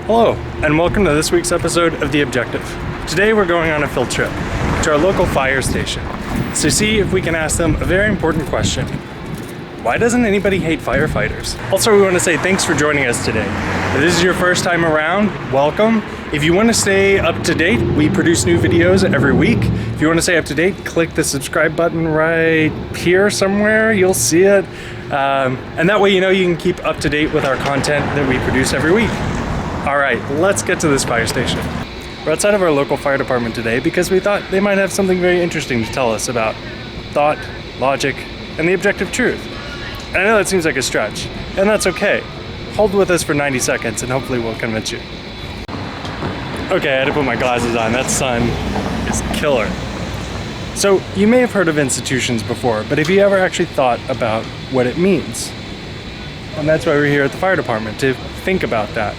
Hello, and welcome to this week's episode of The Objective. Today we're going on a field trip to our local fire station to see if we can ask them a very important question. Why doesn't anybody hate firefighters? Also, we want to say thanks for joining us today. If this is your first time around, welcome. If you want to stay up to date, we produce new videos every week. If you want to stay up to date, click the subscribe button right here somewhere. You'll see it. And that way you know you can keep up to date with our content that we produce every week. All right, let's get to this fire station. We're outside of our local fire department today because we thought they might have something very interesting to tell us about thought, logic, and the objective truth. And I know that seems like a stretch, and that's okay. Hold with us for 90 seconds and hopefully we'll convince you. Okay, I had to put my glasses on. That sun is killer. So you may have heard of institutions before, but have you ever actually thought about what it means? And that's why we're here at the fire department, to think about that.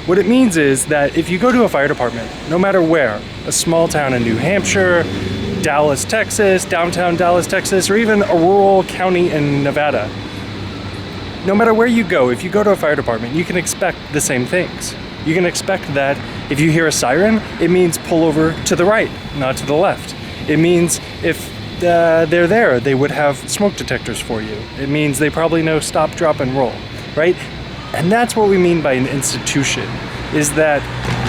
What it means is that if you go to a fire department, no matter where, a small town in New Hampshire, Dallas, Texas, downtown Dallas, Texas, or even a rural county in Nevada, no matter where you go, if you go to a fire department, you can expect the same things. You can expect that if you hear a siren, it means pull over to the right, not to the left. It means if they're there, they would have smoke detectors for you. It means they probably know stop, drop, and roll, right? And that's what we mean by an institution, is that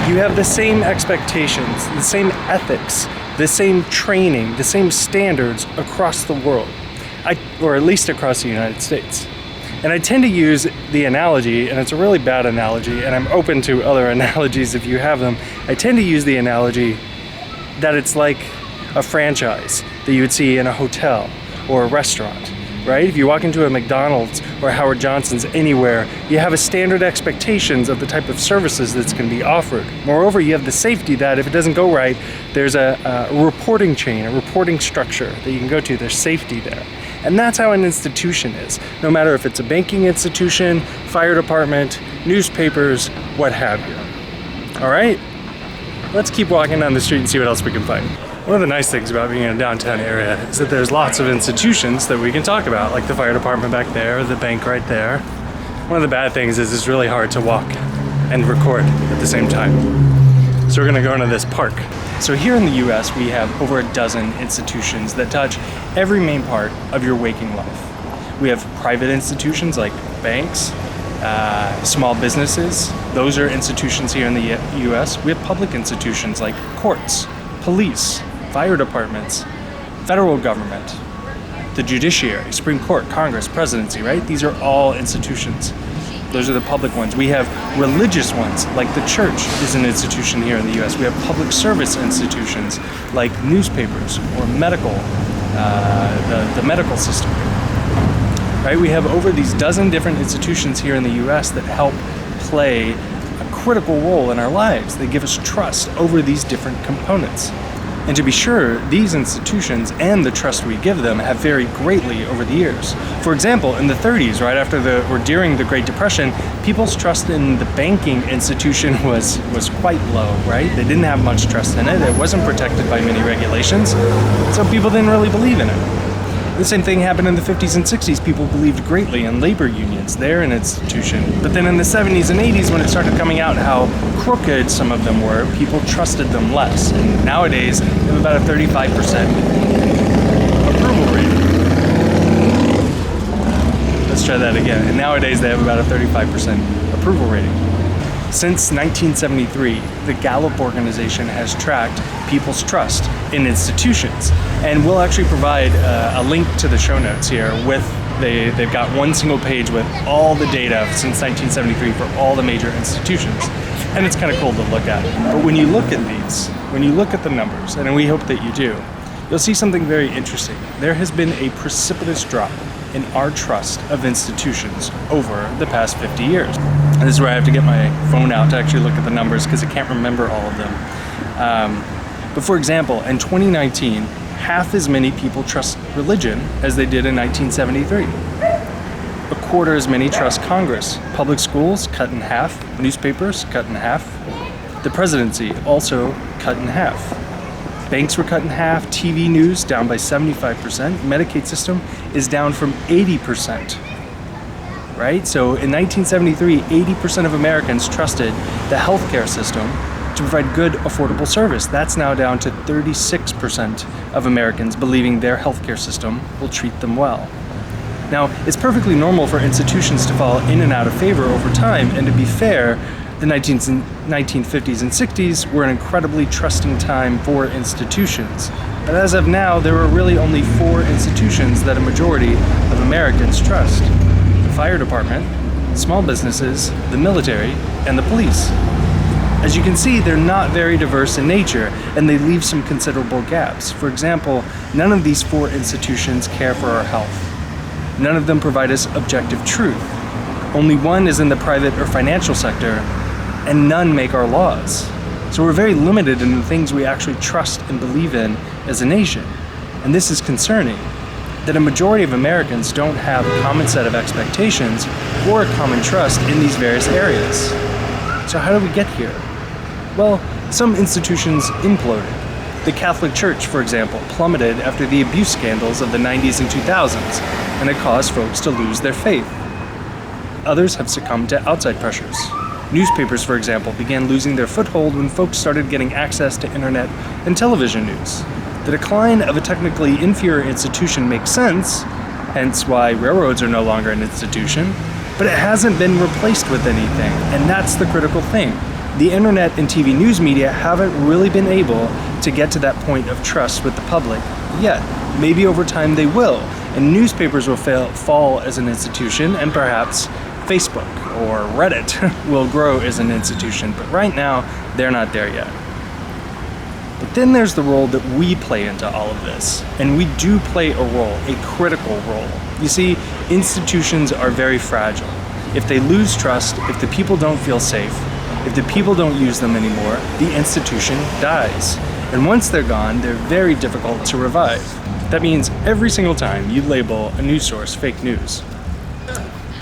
you have the same expectations, the same ethics, the same training, the same standards across the world, or at least across the United States. And I tend to use the analogy, and it's a really bad analogy, and I'm open to other analogies if you have them. I tend to use the analogy that it's like a franchise that you would see in a hotel or a restaurant. Right? If you walk into a McDonald's or Howard Johnson's anywhere, you have a standard expectations of the type of services that's going to be offered. Moreover, you have the safety that if it doesn't go right, there's a reporting chain, a reporting structure that you can go to. There's safety there. And that's how an institution is. No matter if it's a banking institution, fire department, newspapers, what have you. All right? Let's keep walking down the street and see what else we can find. One of the nice things about being in a downtown area is that there's lots of institutions that we can talk about, like the fire department back there, the bank right there. One of the bad things is it's really hard to walk and record at the same time. So we're gonna go into this park. So here in the US, we have over a dozen institutions that touch every main part of your waking life. We have private institutions like banks, small businesses. Those are institutions here in the US. We have public institutions like courts, police, fire departments, federal government, the judiciary, Supreme Court, Congress, presidency, right? These are all institutions. Those are the public ones. We have religious ones, like the church is an institution here in the US. We have public service institutions, like newspapers or medical, the medical system, right? We have over these dozen different institutions here in the US that help play a critical role in our lives. They give us trust over these different components. And to be sure, these institutions and the trust we give them have varied greatly over the years. For example, in the 30s, right after or during the Great Depression, people's trust in the banking institution was quite low, right? They didn't have much trust in it. It wasn't protected by many regulations, so people didn't really believe in it. The same thing happened in the 50s and 60s. People believed greatly in labor unions. They're an institution. But then in the 70s and 80s, when it started coming out how crooked some of them were, people trusted them less. And nowadays, they have about a 35% approval rating. Let's try that again. And nowadays, they have about a 35% approval rating. Since 1973, the Gallup organization has tracked people's trust in institutions. And we'll actually provide a link to the show notes here with, they've got one single page with all the data since 1973 for all the major institutions. And it's kind of cool to look at. But when you look at these, when you look at the numbers, and we hope that you do, you'll see something very interesting. There has been a precipitous drop in our trust of institutions over the past 50 years. And this is where I have to get my phone out to actually look at the numbers because I can't remember all of them. But for example, in 2019, half as many people trust religion as they did in 1973. A quarter as many trust Congress. Public schools cut in half. Newspapers cut in half. The presidency also cut in half. Banks were cut in half, TV news down by 75%, Medicaid system is down from 80%, right? So in 1973, 80% of Americans trusted the healthcare system to provide good, affordable service. That's now down to 36% of Americans believing their healthcare system will treat them well. Now, it's perfectly normal for institutions to fall in and out of favor over time, and to be fair, the 1950s and 60s were an incredibly trusting time for institutions. But as of now, there are really only 4 institutions that a majority of Americans trust: the fire department, small businesses, the military, and the police. As you can see, they're not very diverse in nature, and they leave some considerable gaps. For example, none of these 4 institutions care for our health. None of them provide us objective truth. Only one is in the private or financial sector, and none make our laws. So we're very limited in the things we actually trust and believe in as a nation. And this is concerning, that a majority of Americans don't have a common set of expectations or a common trust in these various areas. So how did we get here? Well, some institutions imploded. The Catholic Church, for example, plummeted after the abuse scandals of the 90s and 2000s, and it caused folks to lose their faith. Others have succumbed to outside pressures. Newspapers, for example, began losing their foothold when folks started getting access to internet and television news. The decline of a technically inferior institution makes sense, hence why railroads are no longer an institution, but it hasn't been replaced with anything, and that's the critical thing. The internet and TV news media haven't really been able to get to that point of trust with the public yet. Maybe over time they will, and newspapers will fall as an institution, and perhaps Facebook or Reddit will grow as an institution, but right now they're not there yet. But then there's the role that we play into all of this, and we do play a role, a critical role. You see, institutions are very fragile. If they lose trust, if the people don't feel safe, if the people don't use them anymore, the institution dies. And once they're gone, they're very difficult to revive. That means every single time you label a news source fake news,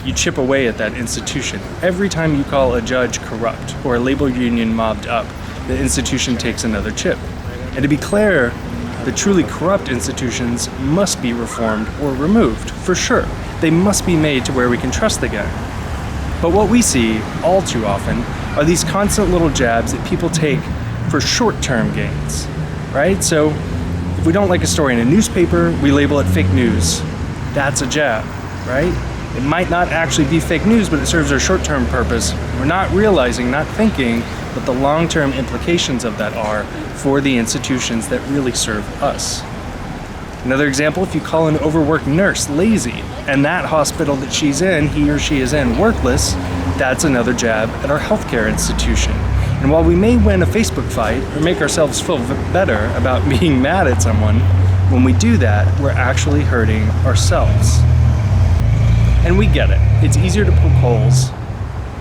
you chip away at that institution. Every time you call a judge corrupt or a labor union mobbed up, the institution takes another chip. And to be clear, the truly corrupt institutions must be reformed or removed, for sure. They must be made to where we can trust again. But what we see all too often are these constant little jabs that people take for short-term gains, right? So if we don't like a story in a newspaper, we label it fake news. That's a jab, right? It might not actually be fake news, but it serves our short-term purpose. We're not realizing, not thinking what the long-term implications of that are for the institutions that really serve us. Another example, if you call an overworked nurse lazy, and that hospital that she's in, he or she is in, worthless, that's another jab at our healthcare institution. And while we may win a Facebook fight or make ourselves feel better about being mad at someone, when we do that, we're actually hurting ourselves. And we get it. It's easier to poke holes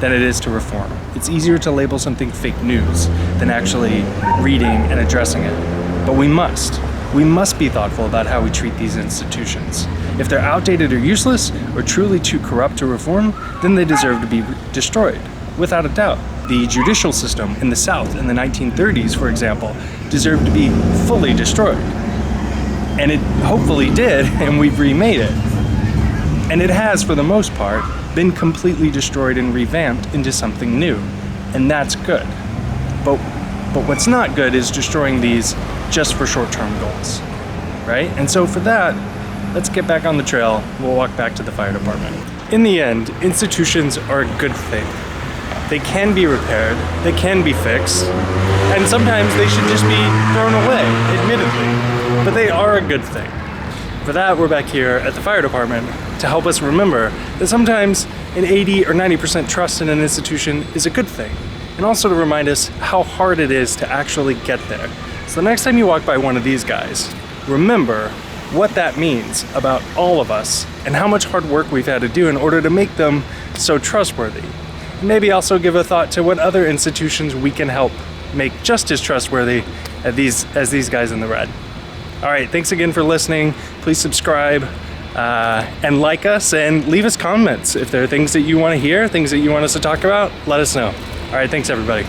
than it is to reform. It's easier to label something fake news than actually reading and addressing it. But we must. We must be thoughtful about how we treat these institutions. If they're outdated or useless, or truly too corrupt to reform, then they deserve to be destroyed, without a doubt. The judicial system in the South in the 1930s, for example, deserved to be fully destroyed. And it hopefully did, and we've remade it. And it has, for the most part, been completely destroyed and revamped into something new. And that's good. But what's not good is destroying these just for short-term goals, right? And so for that, let's get back on the trail. We'll walk back to the fire department. In the end, institutions are a good thing. They can be repaired, they can be fixed, and sometimes they should just be thrown away, admittedly. But they are a good thing. For that, we're back here at the fire department to help us remember that sometimes an 80 or 90% trust in an institution is a good thing, and also to remind us how hard it is to actually get there. So the next time you walk by one of these guys, remember what that means about all of us and how much hard work we've had to do in order to make them so trustworthy. Maybe also give a thought to what other institutions we can help make just as trustworthy as these guys in the red. All right, thanks again for listening. Please subscribe and like us, and leave us comments. If there are things that you want to hear, things that you want us to talk about, let us know. All right, thanks everybody.